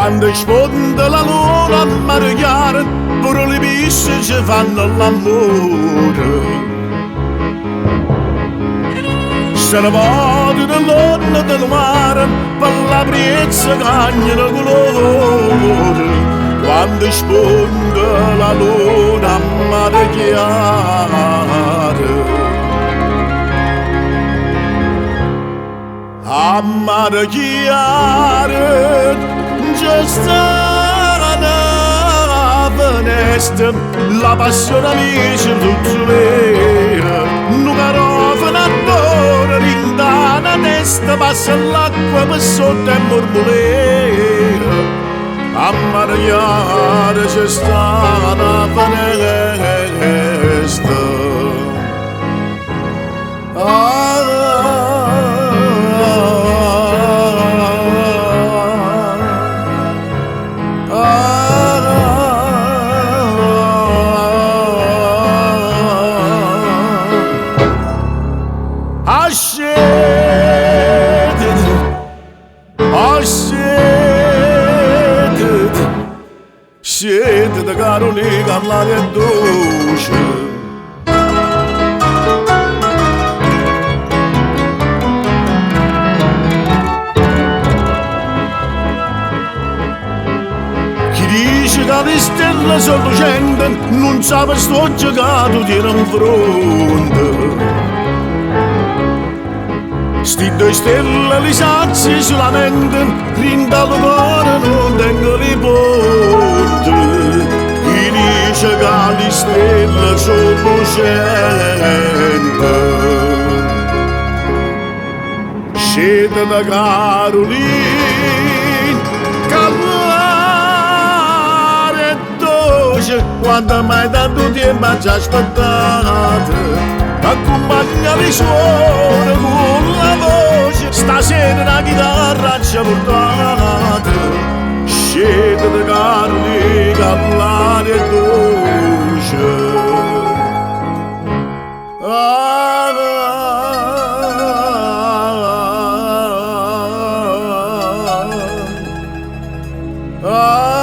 quando sfonda la luna a mare chiaro, pure le pesci ci fanno l'amore. Se ne vado dell'onda del mare, per la brezza cagnano colore, quando sfonda la luna a mare chiaro. A mare chiaro, già sta una finestra, la passione amici tutto vero, non garofano a dore, rinda la testa, passa l'acqua per sotto e mormolera. A mare chiaro, c'è sta una finestra. Siete da Caronica all'aria dolce. Chi dice che le stelle sono lucente non sa per sto giocato tiene in fronte. Sti due stelle li sazi solamente, rinda lo cuore non tengo le porte. Chi dice che le stelle sono lucente, scende da Carolina, calmare e dolce, quando mai tanto tempo ci aspettate. Accompagna le suore con la voce, stasera la chitarra ci ha portato. Scende da Caronica all'aria dolce. Ah,